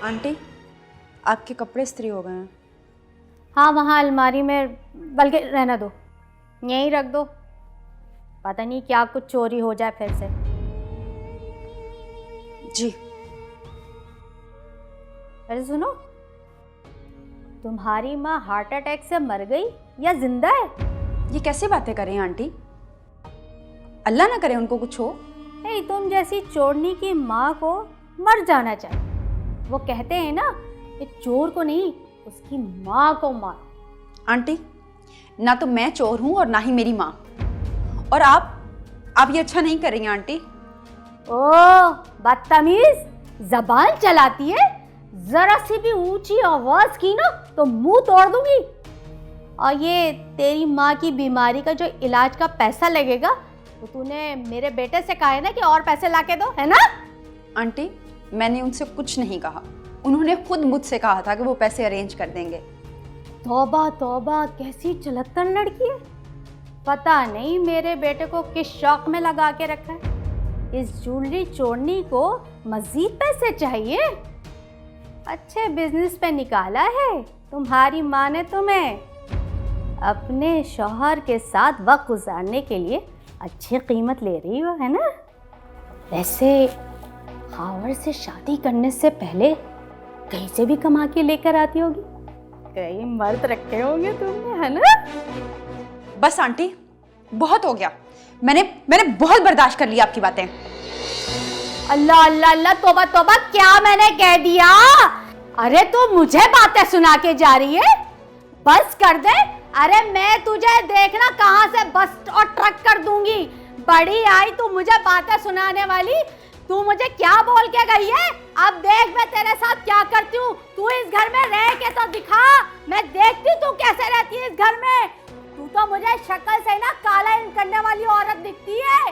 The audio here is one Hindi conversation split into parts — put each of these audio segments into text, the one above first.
आंटी, आपके कपड़े इस्त्री हो गए हैं। हाँ, वहाँ अलमारी में, बल्कि रहना दो, यहीं रख दो। पता नहीं क्या कुछ चोरी हो जाए फिर से। जी। अरे सुनो, तुम्हारी माँ हार्ट अटैक से मर गई या जिंदा है? ये कैसी बातें कर रही हैं आंटी? अल्लाह ना करे उनको कुछ हो। नहीं, तुम जैसी चोरनी की माँ को मर जाना चाहिए। वो कहते हैं ना कि चोर को नहीं, उसकी माँ को मार। आंटी, ना तो मैं चोर हूँ और ना ही मेरी माँ। और आप ये अच्छा नहीं कर रही हैं आंटी। ओह, बदतमीज, जबान चलाती है। जरा सी भी ऊंची आवाज की ना तो मुंह तोड़ दूंगी। और ये तेरी माँ की बीमारी का जो इलाज का पैसा लगेगा तो तूने मेरे बेटे से कहा है ना कि और पैसे लाके दो, है ना? आंटी, मैंने उनसे कुछ नहीं कहा। उन्होंने खुद मुझसे कहा था कि वो पैसे अरेंज कर देंगे। तौबा तौबा, कैसी चलत्तर लड़की है। पता नहीं मेरे बेटे को किस शौक में लगा के रखा है। इस ज्वेलरी चोरनी को मजीद पैसे चाहिए। अच्छे बिजनेस पे निकाला है तुम्हारी माँ ने तुम्हें। अपने शौहर के साथ वक्त गुजारने के लिए अच्छी कीमत ले रही हो, है ना? वैसे हावर से शादी करने से पहले कहीं से भी कमा के लेकर आती होगी। कई मर्द रखे होंगे तुमने, है ना? बस आंटी, बहुत हो गया। मैंने बहुत बर्दाश्त कर लिया आपकी बातें। अल्लाह अल्लाह अल्लाह, तौबा तौबा, क्या मैंने कह दिया? अरे तू मुझे बातें सुना के जा रही है? बस कर दे। अरे मैं तुझे देखना कहां से बस और ट्रक कर दूंगी। बड़ी आई तू मुझे बातें सुनाने वाली। तू मुझे क्या बोल के गई है? अब देख मैं तेरे साथ क्या करती हूँ। तू इस घर में रह के तो दिखा, मैं देखती तू कैसे रहती है इस घर में। तू तो मुझे शक्ल से ना काला इन करने वाली औरत दिखती है।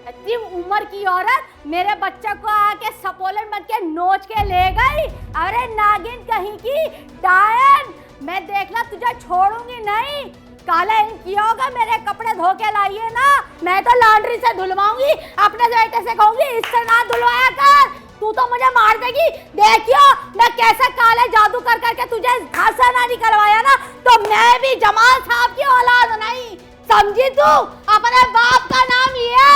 इतनी उम्र की औरत मेरे बच्चे को आके सपोलन बन के नोच के ले गई। अरे नागिन कहीं की डायन, मैं देखना तुझे छोड़ूंगी नहीं। काला इन किया होगा, मेरे कपड़े धो के लाइए ना, मैं तो लॉन्ड्री से धुलवाऊंगी। अपने बेटे से कहूंगी इससे ना धुलवाया कर। तू तो मुझे मार देगी। देखियो मैं कैसे काले जादू कर करके तुझे घर से ना निकलवाया ना, तो मैं भी जमाल साहब की औलाद नहीं, समझी तू? अपने बाप का नाम लिए।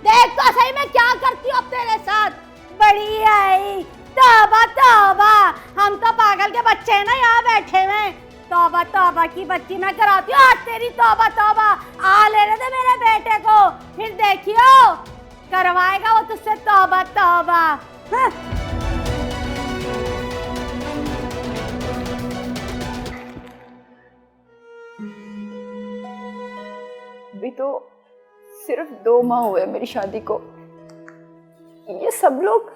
देख तो सही मैं क्या करती हूँ अब तेरे साथ। बड़ी आई, तौबा तौबा, हम तो पागल के बच्चे हैं ना यहाँ बैठे हुए। तौबा तौबा की बच्ची मैं कराती हूँ आज तेरी। तौबा तौबा, आ लेने दे मेरे बेटे को, फिर देखियो करवाएगा वो तुझसे। तौबा तौबा। हाँ। अभी तो सिर्फ 2 माह हुए मेरी शादी को। ये सब लोग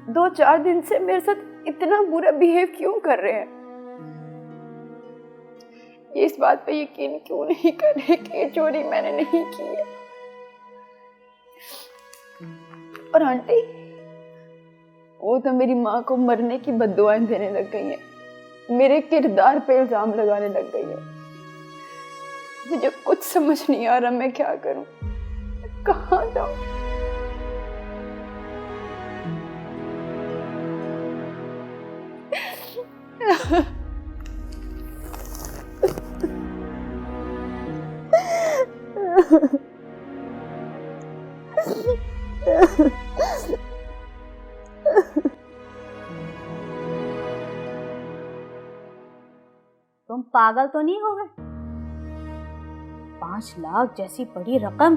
2-4 दिन से मेरे साथ इतना बुरा बिहेव क्यों कर रहे हैं? ये इस बात पे यकीन क्यों नहीं कर रहे कि ये चोरी मैंने नहीं की है? और आंटी, वो तो मेरी माँ को मरने की बद्दुआएं देने लग गई हैं। मेरे किरदार पे इल्जाम लगाने लग गई है। मुझे कुछ समझ नहीं आ रहा मैं क्या करूं, कहाँ जाऊं? तुम पागल तो नहीं हो गए? 5 लाख जैसी बड़ी रकम,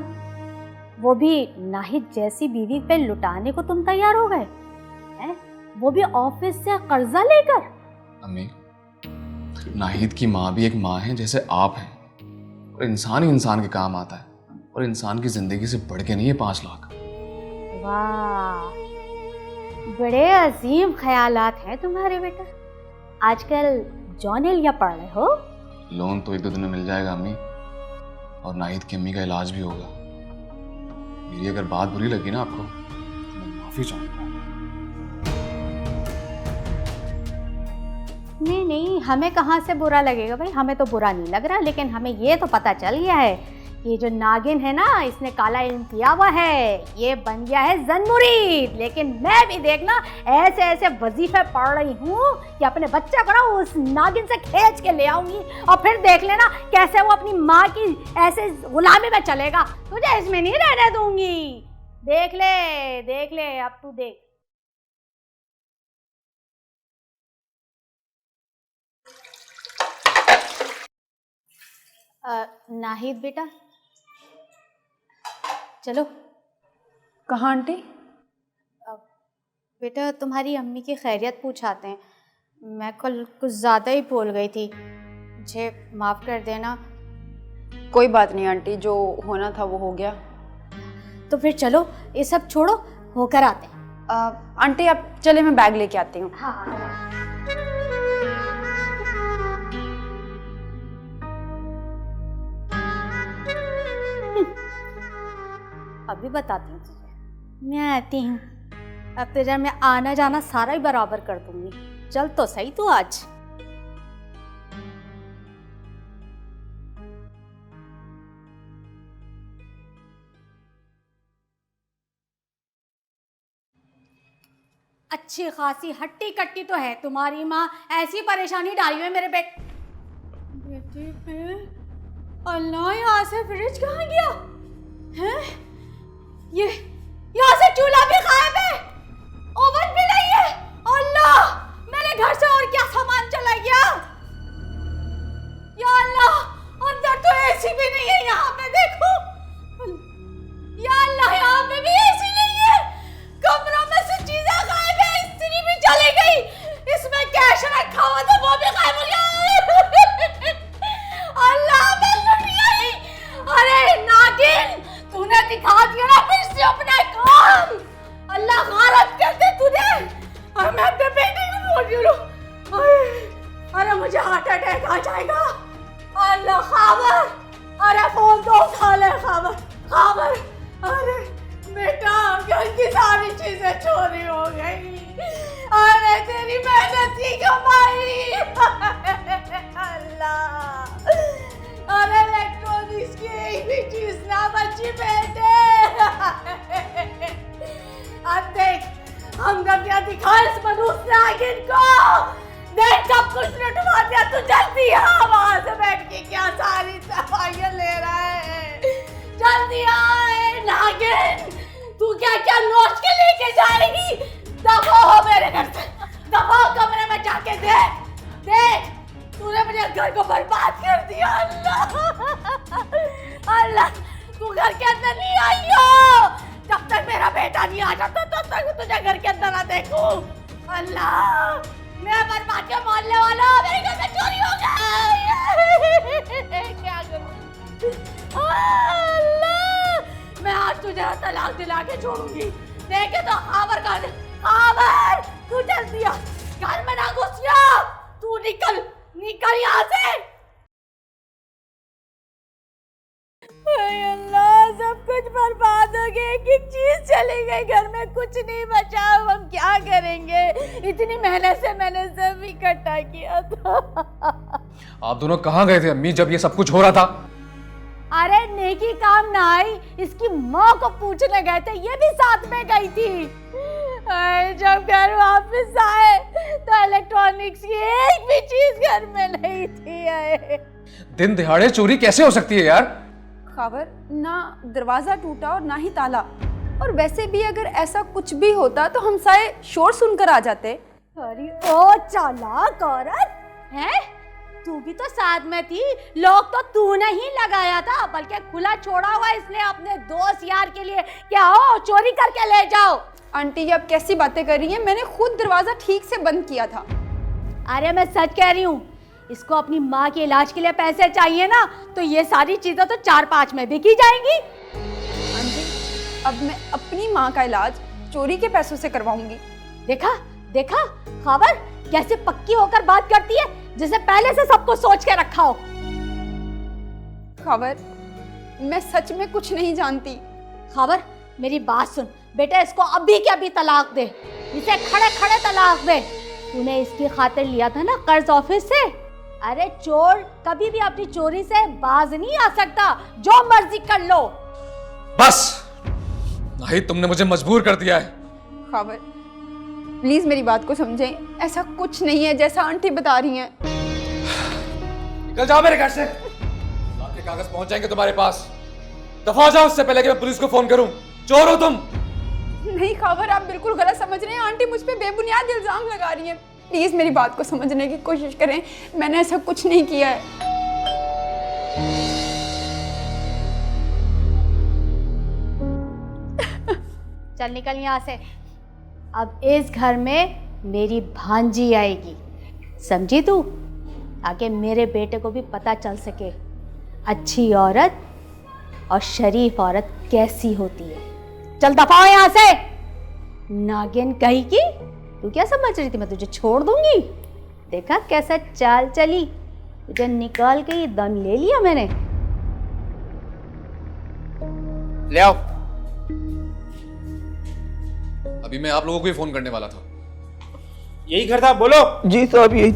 वो भी नाहिद जैसी बीवी पे लुटाने को तुम तैयार हो गए हैं? वो भी ऑफिस से कर्जा लेकर। अम्मी, नाहिद की माँ भी एक माँ है जैसे आप हैं, और इंसान ही इंसान के काम आता है, और इंसान की जिंदगी से बढ़ के नहीं है 5 लाख। वाह, बड़े अजीम ख्यालात हैं तुम्हारे बेटा। आजकल जॉन एलिया पढ़ रहे हो? लोन तो 1-2 दिन में मिल जाएगा अम्मी, और नाहिद की अम्मी का इलाज भी होगा। मेरी अगर बात बुरी लगी ना आपको तो मैं माफी चाहूंगा। नहीं नहीं, हमें कहाँ से बुरा लगेगा भाई, हमें तो बुरा नहीं लग रहा। लेकिन हमें ये तो पता चल गया है ये जो नागिन है ना, इसने काला इल्म किया हुआ है, ये बन गया है ज़न-मुरीद। लेकिन मैं भी देखना ऐसे ऐसे वजीफे पढ़ रही हूँ कि अपने बच्चे को ना उस नागिन से खींच के ले आऊंगी, और फिर देख लेना कैसे वो अपनी माँ की ऐसे गुलामी में चलेगा। तुझे इसमें नहीं रहने दूंगी। देख ले अब तू देख। नाहिद बेटा, चलो। कहाँ आंटी? बेटा तुम्हारी अम्मी की खैरियत पूछाते हैं। मैं कल कुछ ज़्यादा ही बोल गई थी, मुझे माफ़ कर देना। कोई बात नहीं आंटी, जो होना था वो हो गया। तो फिर चलो ये सब छोड़ो, होकर आते हैं। आंटी आप चले, मैं बैग लेके आती हूँ। हाँ। अभी बताती हूँ तुझे, मैं आती हूँ। अब तेरा मैं आना जाना सारा ही बराबर कर दूंगी। चल तो सही तू आज। अच्छी खासी हट्टी कट्टी तो है तुम्हारी माँ, ऐसी परेशानी डाली हुई मेरे बेटे पे। अल्लाह, यहाँ से फ्रिज कहाँ गया है? ये यहाँ से चूल्हा भी गायब है, ओवन भी नहीं है। अल्लाह, मेरे घर से और क्या सामान चला गया? या अल्लाह, अंदर तो एसी भी नहीं है, यहाँ पे देखो। या अल्लाह, यहाँ पे भी एसी नहीं है। कमरों में से चीजें गायब है, इस्त्री भी चली गई, इसमें कैश रखा हुआ था वो भी गायब हो गया। अल्लाह, मैं लुट गई। अरे नागिन, तूने दिखा दिया ना फिर से अपना काम। अल्लाह गारत कर दे तुझे। और मैं अपने बेटे को बोल रही हूँ, अरे मुझे हार्ट अटैक आ जाएगा। अल्लाह खाबर, अरे फोन तो उठा ले खाबर। अरे बेटा, घर की सारी चीजें चोरी हो गई। अरे तेरी मेहनत की कमाई। अल्लाह, अरे इलेक्ट्रॉनिक्स की एक भी चीज ना बची बेटे। अब देख, हम क्या दिखा इस मनूस नागिन को। देख, सब कुछ लुटवा दिया। तू जल्दी आ, वहां से बैठ के क्या सारी दवाइयां ले रहा है। जल्दी आ नागिन, तू क्या क्या नोच के लेके जाएगी? दफा हो मेरे घर से, दफा हो कमरे में जाके देख। तूने मुझे घर को बर्बाद कर दिया। अल्लाह, तू घर के अंदर नहीं आई हो। जब तक मेरा बेटा नहीं आ जाता तब तक तुझे घर के अंदर ना देखूं। अल्लाह, मेरा बर्बाद के मोहल्ले वाला मेरे घर में चोरी हो गया। क्या करूं? अल्लाह, मैं आज तुझे तलाक दिला के छोड़ूंगी। देखे तो खाबर कर दे। खाबर, तू जल्दी आ, घर में ना घुसिया। तू निकल यहाँ से। अल्लाह, सब कुछ बर्बाद हो गया, एक चीज चली गई, घर में कुछ नहीं बचा। हम क्या करेंगे? इतनी मेहनत से मैंने सब इकट्ठा किया था। आप दोनों कहाँ गए थे अम्मी जब ये सब कुछ हो रहा था? अरे नेकी काम ना आई, इसकी माँ को पूछने गए थे, ये भी साथ में गई थी। जब घर वापस आए तो इलेक्ट्रॉनिक्स की एक भी चीज घर में नहीं थी। दिन दिहाड़े चोरी कैसे हो सकती है यार? खबर ना दरवाजा टूटा और ना ही ताला, और वैसे भी अगर ऐसा कुछ भी होता तो हम सारे शोर सुनकर आ जाते। अरे ओ चालाक औरत है, तू भी तो साथ में थी। लोग तो तूने ही लगाया था, बल्कि खुला छोड़ा हुआ इसलिए अपने दोस्त यार के लिए। क्या हो, चोरी करके ले जाओ। आंटी ये आप कैसी बातें कर रही हैं? मैंने खुद दरवाजा ठीक से बंद किया था। अरे मैं सच कह रही हूँ, इसको अपनी माँ के इलाज के लिए पैसे चाहिए ना, तो ये सारी चीजें तो 4-5 में बिकी जाएंगी। आंटी, अब मैं अपनी माँ का इलाज चोरी के पैसों से करवाऊंगी। देखा खबर कैसे पक्की होकर बात करती है, जैसे पहले से सबको सोच के रखा हो। खबर, मैं सच में कुछ नहीं जानती। खबर, मेरी बात सुन बेटा, इसको अभी के अभी तलाक दे, इसे खड़े खड़े तलाक दे। तूने इसकी खातिर लिया था ना कर्ज ऑफिस से, अरे चोर कभी भी अपनी चोरी से बाज नहीं आ सकता, जो मर्जी कर लो। बस नाहिद, तुमने मुझे मजबूर कर दिया है। खावर प्लीज मेरी बात को समझें, ऐसा कुछ नहीं है जैसा आंटी बता रही हैं। निकल जाओ मेरे घर से, आपके कागज पहुंच जाएंगे तुम्हारे पास। दफा हो जाओ उससे पहले कि मैं पुलिस को फोन करूं। चोर हो तुम। नहीं खावर, आप बिल्कुल गलत समझ रहे हैं। आंटी मुझ पे बेबुनियाद इल्जाम लगा रही हैं। प्लीज मेरी बात को समझने की कोशिश करें, मैंने ऐसा कुछ नहीं किया है। चल निकल यहाँ से। अब इस घर में मेरी भांजी आएगी, समझी तू? ताकि मेरे बेटे को भी पता चल सके अच्छी औरत और शरीफ औरत कैसी होती है। चल दफा हो यहाँ से, नागिन कहीं की। तू क्या समझ रही थी मैं तुझे छोड़ दूंगी? देखा कैसा चाल चली, तुझे निकाल के ही दम ले लिया मैंने। ले आओ। अभी मैं आप लोगों को ही फोन करने वाला था। यही घर था, बोलो। जी साहब यही।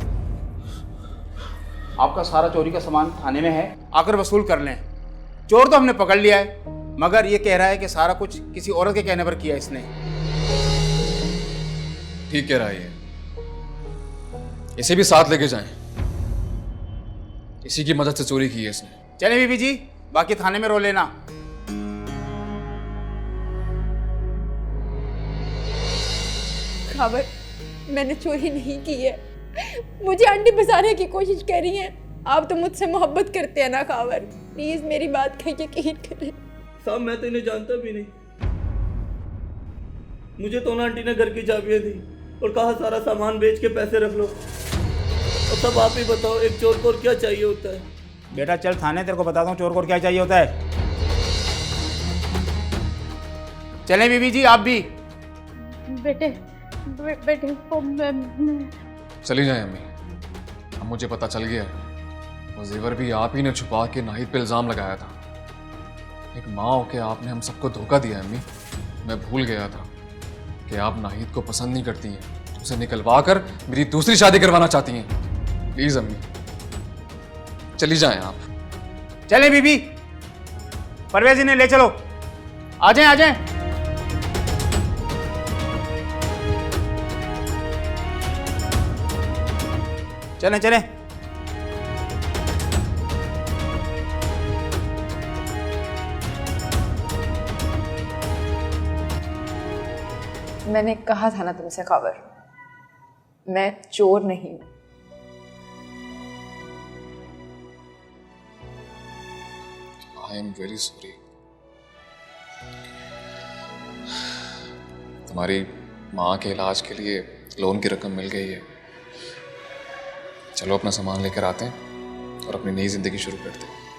आपका सारा चोरी का सामान थाने में है, आकर वसूल कर लें। चोर तो हमने पकड़ लिया है, मगर ये कह रहा है कि सारा कुछ किसी औरत के कहने पर किया इसने। ठीक कह रहा है ये। इसे भी साथ लेके जाएं। इसी की मदद से चोरी की है इसने। चले बीबी जी, बाकी थाने में रो लेना। खावर मैंने चोरी नहीं की है, मुझे आंटी फंसाने की कोशिश कर रही हैं। आप तो मुझसे मोहब्बत करते हैं ना खावर, प्लीज मेरी बात का यकीन करें। साहब मैं तो इन्हें जानता भी नहीं। मुझे तो ना आंटी ने घर की चाबियां दी और कहा सारा सामान बेच के पैसे रख लो। और सब आप ही बताओ, एक चोर को क्या चाहिए होता है? बेटा चल थाने, तेरे को बताता हूँ चोर को क्या चाहिए होता है। चले बीबी जी, आप भी। बेटे को मैं चली जाए अम्मी। अब मुझे पता चल गया है, वो जेवर भी आप ही ने छुपा के नाहिद पे इल्जाम लगाया था। एक माँ होके आपने हम सबको धोखा दिया है अम्मी। मैं भूल गया था कि आप नाहिद को पसंद नहीं करती हैं, उसे निकलवा कर मेरी दूसरी शादी करवाना चाहती हैं। प्लीज अम्मी चली जाएं आप। चले बीबी, परवेज इन्हें ले चलो। आ जाएं, आ जाएं। चलें चलें। मैंने कहा था ना तुमसे खावर, मैं चोर नहीं हूं। I am very sorry. तुम्हारी माँ के इलाज के लिए लोन की रकम मिल गई है। चलो अपना सामान लेकर आते हैं और अपनी नई जिंदगी शुरू करते हैं।